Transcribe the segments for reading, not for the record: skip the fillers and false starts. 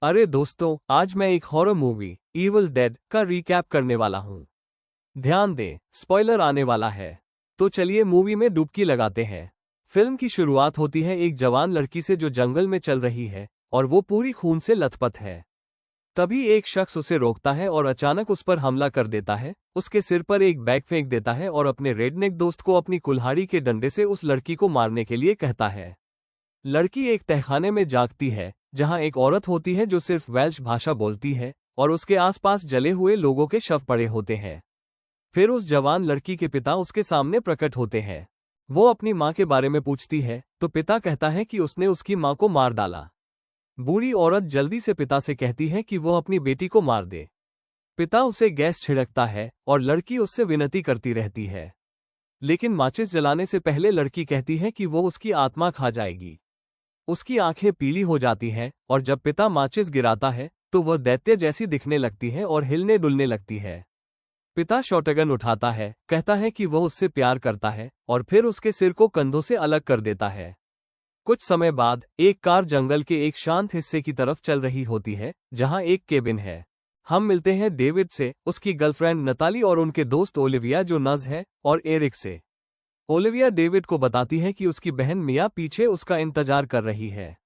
अरे दोस्तों, आज मैं एक हॉरर मूवी इविल डेड का रिकैप करने वाला हूँ। ध्यान दें, स्पॉइलर आने वाला है। तो चलिए मूवी में डुबकी लगाते हैं। फिल्म की शुरुआत होती है एक जवान लड़की से जो जंगल में चल रही है और वो पूरी खून से लथपथ है। तभी एक शख्स उसे रोकता है और अचानक उस पर हमला कर देता है, उसके सिर पर एक बैग फेंक देता है और अपने रेडनेक दोस्त को अपनी कुल्हाड़ी के डंडे से उस लड़की को मारने के लिए कहता है। लड़की एक तहखाने में जागती है जहां एक औरत होती है जो सिर्फ वेल्श भाषा बोलती है और उसके आसपास जले हुए लोगों के शव पड़े होते हैं। फिर उस जवान लड़की के पिता उसके सामने प्रकट होते हैं। वो अपनी माँ के बारे में पूछती है तो पिता कहता है कि उसने उसकी माँ को मार डाला। बूढ़ी औरत जल्दी से पिता से कहती है कि वो अपनी बेटी को मार दे। पिता उसे गैस छिड़कता है और लड़की उससे विनती करती रहती है, लेकिन माचिस जलाने से पहले लड़की कहती है कि वो उसकी आत्मा खा जाएगी। उसकी आंखें पीली हो जाती हैं और जब पिता माचिस गिराता है तो वह दैत्य जैसी दिखने लगती है और हिलने डुलने लगती है। पिता शॉटगन उठाता है, कहता है कि वह उससे प्यार करता है और फिर उसके सिर को कंधों से अलग कर देता है। कुछ समय बाद एक कार जंगल के एक शांत हिस्से की तरफ चल रही होती है जहां एक केबिन है। हम मिलते हैं डेविड से, उसकी गर्लफ्रेंड नताली और उनके दोस्त ओलिविया जो नज है, और एरिक से। ओलिविया डेविड को बताती है कि उसकी बहन मिया पीछे उसका इंतजार कर रही है।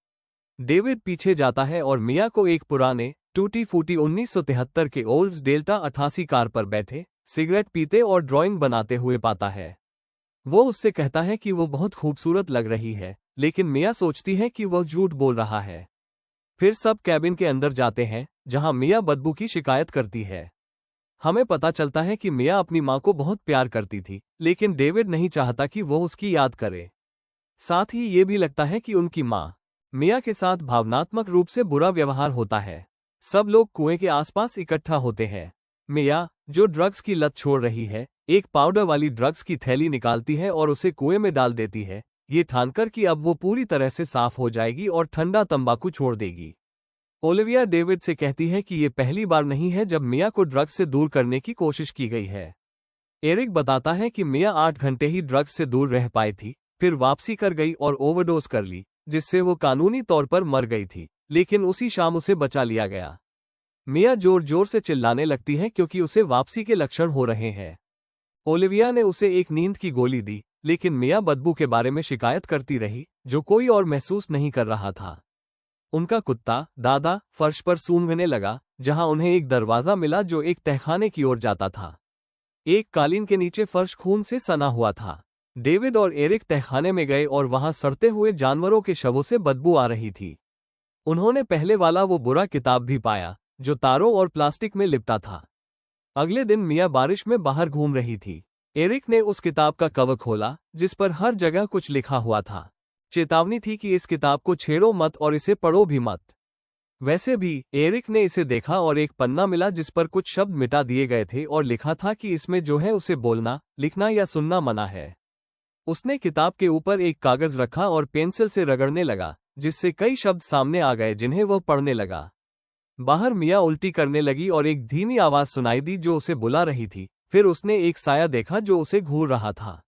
डेविड पीछे जाता है और मिया को एक पुराने टूटी फूटी 1973 के ओल्ड्स डेल्टा 88 कार पर बैठे सिगरेट पीते और ड्राइंग बनाते हुए पाता है। वो उससे कहता है कि वो बहुत खूबसूरत लग रही है, लेकिन मिया सोचती है कि वह झूठ बोल रहा है। फिर सब कैबिन के अंदर जाते हैं जहां मिया बदबू की शिकायत करती है। हमें पता चलता है कि मिया अपनी माँ को बहुत प्यार करती थी, लेकिन डेविड नहीं चाहता कि वो उसकी याद करे। साथ ही ये भी लगता है कि उनकी माँ मिया के साथ भावनात्मक रूप से बुरा व्यवहार होता है। सब लोग कुएं के आसपास इकट्ठा होते हैं। मिया, जो ड्रग्स की लत छोड़ रही है, एक पाउडर वाली ड्रग्स की थैली निकालती है और उसे कुएं में डाल देती है, ये ठानकर कि अब वो पूरी तरह से साफ हो जाएगी और ठंडा तंबाकू छोड़ देगी। ओलिविया डेविड से कहती है कि ये पहली बार नहीं है जब मिया को ड्रग्स से दूर करने की कोशिश की गई है। एरिक बताता है कि मिया 8 घंटे ही ड्रग्स से दूर रह पाई थी, फिर वापसी कर गई और ओवरडोज कर ली, जिससे वो कानूनी तौर पर मर गई थी, लेकिन उसी शाम उसे बचा लिया गया। मिया जोर जोर से चिल्लाने लगती है क्योंकि उसे वापसी के लक्षण हो रहे हैं। ओलिविया ने उसे एक नींद की गोली दी, लेकिन मिया बदबू के बारे में शिकायत करती रही जो कोई और महसूस नहीं कर रहा था। उनका कुत्ता दादा फर्श पर सूंघने लगा जहां उन्हें एक दरवाजा मिला जो एक तहखाने की ओर जाता था। एक कालीन के नीचे फर्श खून से सना हुआ था। डेविड और एरिक तहखाने में गए और वहां सड़ते हुए जानवरों के शवों से बदबू आ रही थी। उन्होंने पहले वाला वो बुरा किताब भी पाया जो तारों और प्लास्टिक में लिपटा था। अगले दिन मिया बारिश में बाहर घूम रही थी। एरिक ने उस किताब का कवर खोला जिस पर हर जगह कुछ लिखा हुआ था। चेतावनी थी कि इस किताब को छेड़ो मत और इसे पढ़ो भी मत। वैसे भी एरिक ने इसे देखा और एक पन्ना मिला जिस पर कुछ शब्द मिटा दिए गए थे और लिखा था कि इसमें जो है उसे बोलना, लिखना या सुनना मना है। उसने किताब के ऊपर एक कागज रखा और पेंसिल से रगड़ने लगा, जिससे कई शब्द सामने आ गए जिन्हें वह पढ़ने लगा। बाहर मिया उल्टी करने लगी और एक धीमी आवाज सुनाई दी जो उसे बुला रही थी। फिर उसने एक साया देखा जो उसे घूर रहा था।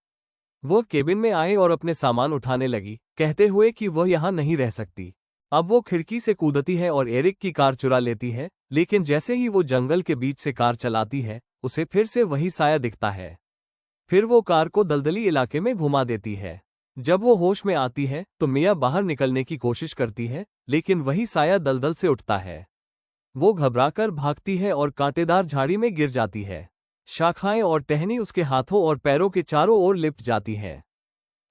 वो केबिन में आए और अपने सामान उठाने लगी, कहते हुए कि वह यहाँ नहीं रह सकती। अब वो खिड़की से कूदती है और एरिक की कार चुरा लेती है, लेकिन जैसे ही वो जंगल के बीच से कार चलाती है, उसे फिर से वही साया दिखता है। फिर वो कार को दलदली इलाके में घुमा देती है। जब वो होश में आती है तो मिया बाहर निकलने की कोशिश करती है, लेकिन वही साया दलदल से उठता है। वो घबराकर भागती है और कांटेदार झाड़ी में गिर जाती है। शाखाएं और टहनी उसके हाथों और पैरों के चारों ओर लिपट जाती है।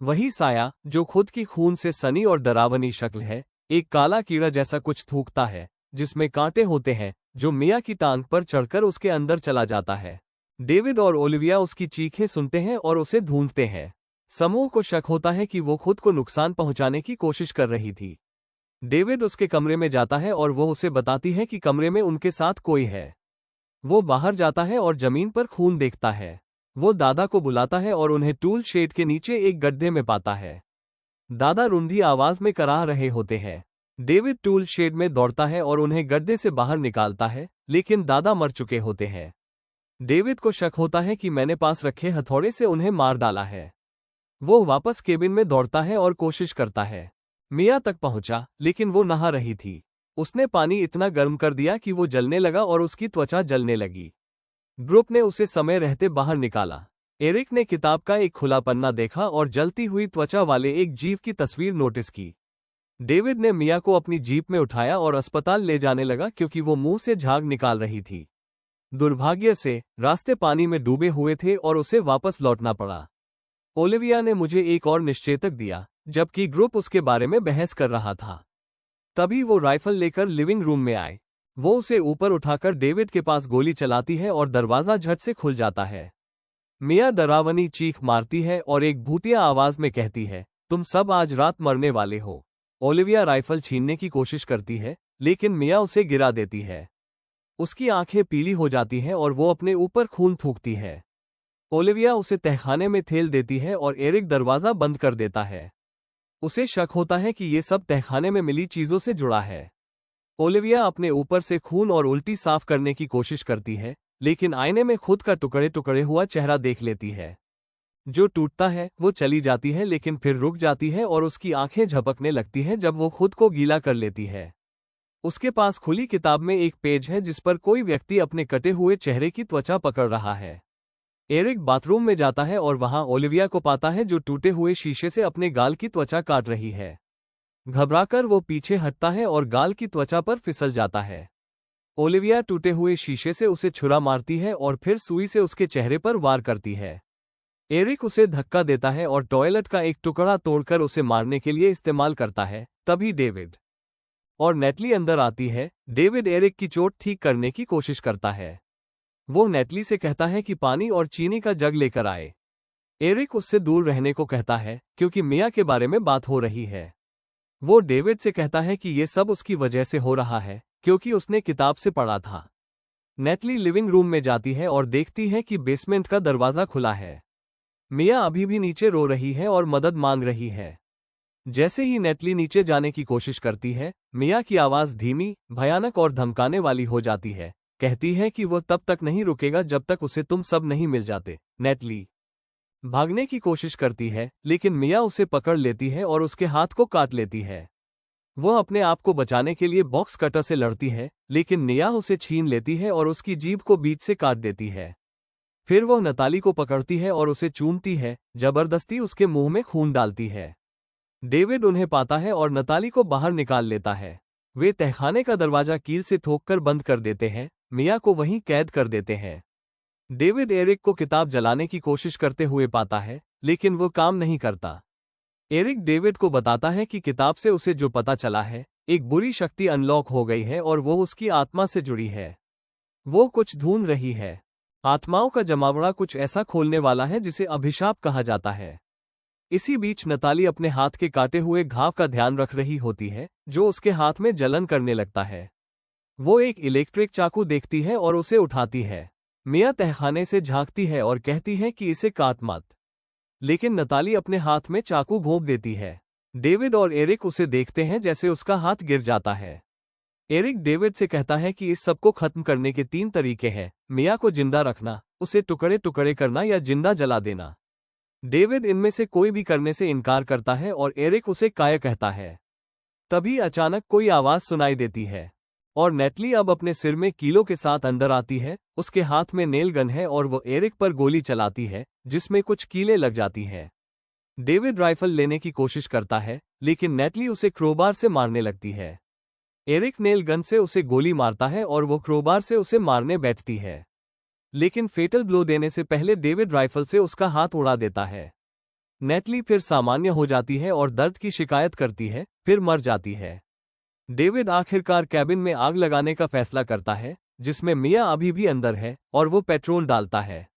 वही साया, जो खुद की खून से सनी और डरावनी शक्ल है, एक काला कीड़ा जैसा कुछ थूकता है जिसमें कांटे होते हैं, जो मिया की टांग पर चढ़कर उसके अंदर चला जाता है। डेविड और ओलिविया उसकी चीखें सुनते हैं और उसे ढूंढते हैं। समूह को शक होता है कि वो खुद को नुकसान पहुंचाने की कोशिश कर रही थी। डेविड उसके कमरे में जाता है और वो उसे बताती है कि कमरे में उनके साथ कोई है। वो बाहर जाता है और जमीन पर खून देखता है। वो दादा को बुलाता है और उन्हें टूल शेड के नीचे एक गड्ढे में पाता है। दादा रुंधी आवाज में कराह रहे होते हैं। डेविड टूल शेड में दौड़ता है और उन्हें गड्ढे से बाहर निकालता है, लेकिन दादा मर चुके होते हैं। डेविड को शक होता है कि मैंने पास रखे हथौड़े से उन्हें मार डाला है। वो वापस केबिन में दौड़ता है और कोशिश करता है। मिया तक पहुंचा, लेकिन वो नहा रही थी। उसने पानी इतना गर्म कर दिया कि वो जलने लगा और उसकी त्वचा जलने लगी। ग्रुप ने उसे समय रहते बाहर निकाला। एरिक ने किताब का एक खुला पन्ना देखा और जलती हुई त्वचा वाले एक जीव की तस्वीर नोटिस की। डेविड ने मिया को अपनी जीप में उठाया और अस्पताल ले जाने लगा क्योंकि वो मुंह से झाग निकाल रही थी। दुर्भाग्य से रास्ते पानी में डूबे हुए थे और उसे वापस लौटना पड़ा। ओलिविया ने मुझे एक और निश्चेतक दिया, जबकि ग्रुप उसके बारे में बहस कर रहा था। तभी वो राइफल लेकर लिविंग रूम में आए। वो उसे ऊपर उठाकर डेविड के पास गोली चलाती है और दरवाजा झट से खुल जाता है। मिया डरावनी चीख मारती है और एक भूतिया आवाज में कहती है, तुम सब आज रात मरने वाले हो। ओलिविया राइफल छीनने की कोशिश करती है, लेकिन मिया उसे गिरा देती है। उसकी आंखें पीली हो जाती हैं और वो अपने ऊपर खून थूकती है। ओलिविया उसे तहखाने में ठेल देती है और एरिक दरवाजा बंद कर देता है। उसे शक होता है कि ये सब तहखाने में मिली चीजों से जुड़ा है। ओलिविया अपने ऊपर से खून और उल्टी साफ करने की कोशिश करती है, लेकिन आईने में खुद का टुकड़े टुकड़े हुआ चेहरा देख लेती है। जो टूटता है वो चली जाती है, लेकिन फिर रुक जाती है और उसकी आंखें झपकने लगती हैं जब वो खुद को गीला कर लेती है। उसके पास खुली किताब में एक पेज है जिस पर कोई व्यक्ति अपने कटे हुए चेहरे की त्वचा पकड़ रहा है। एरिक बाथरूम में जाता है और वहां ओलिविया को पाता है जो टूटे हुए शीशे से अपने गाल की त्वचा काट रही है। घबराकर वो पीछे हटता है और गाल की त्वचा पर फिसल जाता है। ओलिविया टूटे हुए शीशे से उसे छुरा मारती है और फिर सुई से उसके चेहरे पर वार करती है। एरिक उसे धक्का देता है और टॉयलेट का एक टुकड़ा तोड़कर उसे मारने के लिए इस्तेमाल करता है। तभी डेविड और नेटली अंदर आती है। डेविड एरिक की चोट ठीक करने की कोशिश करता है। वो नेटली से कहता है कि पानी और चीनी का जग लेकर आए। एरिक उससे दूर रहने को कहता है क्योंकि मिया के बारे में बात हो रही है। वो डेविड से कहता है कि ये सब उसकी वजह से हो रहा है क्योंकि उसने किताब से पढ़ा था। नेटली लिविंग रूम में जाती है और देखती है कि बेसमेंट का दरवाजा खुला है। मिया अभी भी नीचे रो रही है और मदद मांग रही है। जैसे ही नेटली नीचे जाने की कोशिश करती है, मिया की आवाज धीमी, भयानक और धमकाने वाली हो जाती है। कहती है कि वो तब तक नहीं रुकेगा जब तक उसे तुम सब नहीं मिल जाते। नेटली भागने की कोशिश करती है, लेकिन मिया उसे पकड़ लेती है और उसके हाथ को काट लेती है। वो अपने आप को बचाने के लिए बॉक्स कटर से लड़ती है, लेकिन मिया उसे छीन लेती है और उसकी जीभ को बीच से काट देती है। फिर वो नताली को पकड़ती है और उसे चूमती है, जबरदस्ती उसके मुंह में खून डालती है। डेविड उन्हें पाता है और नताली को बाहर निकाल लेता है। वे तहखाने का दरवाजा कील से ठोककर बंद कर देते हैं, मिया को वहीं कैद कर देते हैं। डेविड एरिक को किताब जलाने की कोशिश करते हुए पाता है, लेकिन वो काम नहीं करता। एरिक डेविड को बताता है कि किताब से उसे जो पता चला है, एक बुरी शक्ति अनलॉक हो गई है और वो उसकी आत्मा से जुड़ी है। वो कुछ ढूंढ रही है। आत्माओं का जमावड़ा कुछ ऐसा खोलने वाला है जिसे अभिशाप कहा जाता है। इसी बीच नताली अपने हाथ के काटे हुए घाव का ध्यान रख रही होती है, जो उसके हाथ में जलन करने लगता है। वो एक इलेक्ट्रिक चाकू देखती है और उसे उठाती है। मिया तहखाने से झांकती है और कहती है कि इसे काट मत, लेकिन नताली अपने हाथ में चाकू घोंप देती है। डेविड और एरिक उसे देखते हैं जैसे उसका हाथ गिर जाता है। एरिक डेविड से कहता है कि इस सबको खत्म करने के 3 तरीके हैं: मिया को जिंदा रखना, उसे टुकड़े टुकड़े करना या जिंदा जला देना। डेविड इनमें से कोई भी करने से इनकार करता है और एरिक उसे काय कहता है। तभी अचानक कोई आवाज सुनाई देती है और नेटली अब अपने सिर में कीलों के साथ अंदर आती है। उसके हाथ में नेल गन है और वो एरिक पर गोली चलाती है, जिसमें कुछ कीलें लग जाती हैं। डेविड राइफल लेने की कोशिश करता है, लेकिन नेटली उसे क्रोबार से मारने लगती है। एरिक नेल गन से उसे गोली मारता है और वो क्रोबार से उसे मारने बैठती है, लेकिन फेटल ब्लो देने से पहले डेविड राइफल से उसका हाथ उड़ा देता है। नेटली फिर सामान्य हो जाती है और दर्द की शिकायत करती है, फिर मर जाती है। डेविड आखिरकार कैबिन में आग लगाने का फैसला करता है, जिसमें मिया अभी भी अंदर है, और वो पेट्रोल डालता है।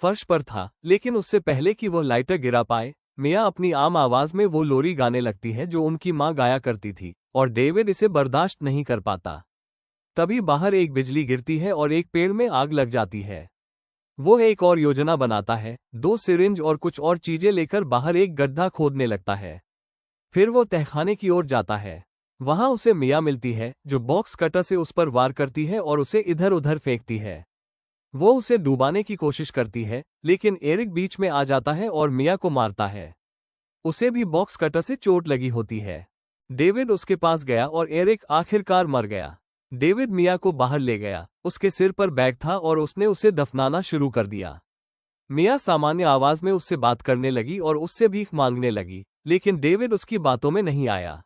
फर्श पर था, लेकिन उससे पहले कि वो लाइटर गिरा पाए, मिया अपनी आम आवाज में वो लोरी गाने लगती है जो उनकी माँ गाया करती थी, और डेविड इसे बर्दाश्त नहीं कर पाता। तभी बाहर एक बिजली गिरती है और एक पेड़ में आग लग जाती है। वो एक और योजना बनाता है, 2 सिरिंज और कुछ और चीजें लेकर बाहर एक गड्ढा खोदने लगता है। फिर वो तहखाने की ओर जाता है। वहां उसे मिया मिलती है, जो बॉक्स कटर से उस पर वार करती है और उसे इधर उधर फेंकती है। वो उसे डुबाने की कोशिश करती है, लेकिन एरिक बीच में आ जाता है और मिया को मारता है। उसे भी बॉक्स कटर से चोट लगी होती है। डेविड उसके पास गया और एरिक आखिरकार मर गया। डेविड मिया को बाहर ले गया, उसके सिर पर बैग था और उसने उसे दफनाना शुरू कर दिया। मिया सामान्य आवाज में उससे बात करने लगी और उससे भीख मांगने लगी, लेकिन डेविड उसकी बातों में नहीं आया।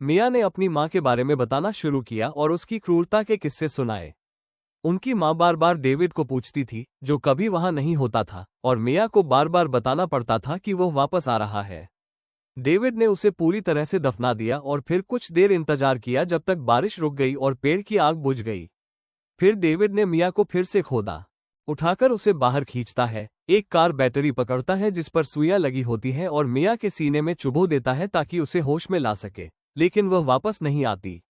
मिया ने अपनी माँ के बारे में बताना शुरू किया और उसकी क्रूरता के किस्से सुनाए। उनकी माँ बार बार डेविड को पूछती थी, जो कभी वहां नहीं होता था, और मिया को बार बार बताना पड़ता था कि वो वापस आ रहा है। डेविड ने उसे पूरी तरह से दफना दिया और फिर कुछ देर इंतजार किया जब तक बारिश रुक गई और पेड़ की आग बुझ गई। फिर डेविड ने मिया को फिर से खोदा, उठाकर उसे बाहर खींचता है। एक कार बैटरी पकड़ता है जिस पर सुइयां लगी होती हैं और मिया के सीने में चुभो देता है ताकि उसे होश में ला सके, लेकिन वह वापस नहीं आती।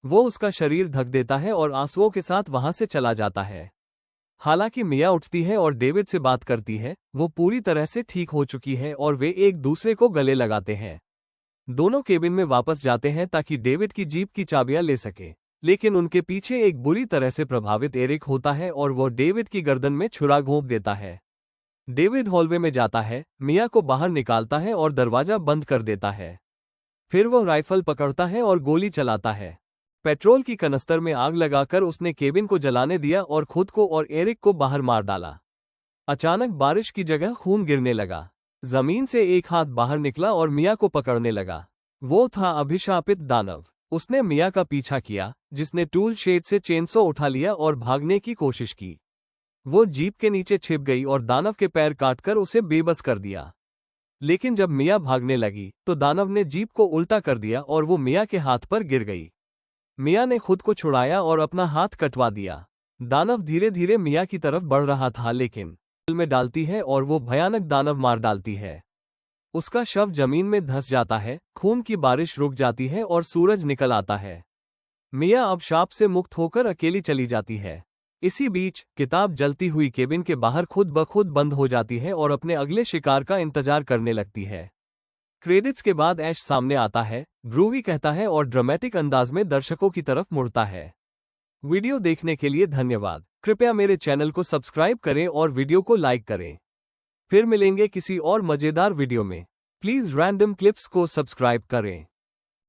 वो उसका शरीर ढक देता है और आंसुओं के साथ वहां से चला जाता है। हालांकि मिया उठती है और डेविड से बात करती है, वो पूरी तरह से ठीक हो चुकी है और वे एक दूसरे को गले लगाते हैं। दोनों केबिन में वापस जाते हैं ताकि डेविड की जीप की चाबियां ले सके, लेकिन उनके पीछे एक बुरी तरह से प्रभावित एरिक होता है और वो डेविड की गर्दन में छुरा घोंप देता है। डेविड हॉलवे में जाता है, मिया को बाहर निकालता है और दरवाजा बंद कर देता है। फिर वो राइफल पकड़ता है और गोली चलाता है। पेट्रोल की कनस्तर में आग लगाकर उसने केबिन को जलाने दिया और खुद को और एरिक को बाहर मार डाला। अचानक बारिश की जगह खून गिरने लगा। जमीन से एक हाथ बाहर निकला और मिया को पकड़ने लगा। वो था अभिशापित दानव। उसने मिया का पीछा किया, जिसने टूल शेड से चेनसो उठा लिया और भागने की कोशिश की। वो जीप के नीचे छिप गई और दानव के पैर काटकर उसे बेबस कर दिया। लेकिन जब मिया भागने लगी तो दानव ने जीप को उल्टा कर दिया और वो मिया के हाथ पर गिर गई। मिया ने खुद को छुड़ाया और अपना हाथ कटवा दिया। दानव धीरे धीरे मिया की तरफ बढ़ रहा था, लेकिन में डालती है और वो भयानक दानव मार डालती है। उसका शव जमीन में धंस जाता है, खून की बारिश रुक जाती है और सूरज निकल आता है। मिया अब शाप से मुक्त होकर अकेली चली जाती है। इसी बीच किताब जलती हुई केबिन के बाहर खुद ब खुद बंद हो जाती है और अपने अगले शिकार का इंतजार करने लगती है। क्रेडिट्स के बाद ऐश सामने आता है, ग्रूवी कहता है और ड्रामेटिक अंदाज में दर्शकों की तरफ मुड़ता है। वीडियो देखने के लिए धन्यवाद। कृपया मेरे चैनल को सब्सक्राइब करें और वीडियो को लाइक करें। फिर मिलेंगे किसी और मजेदार वीडियो में। प्लीज रैंडम क्लिप्स को सब्सक्राइब करें।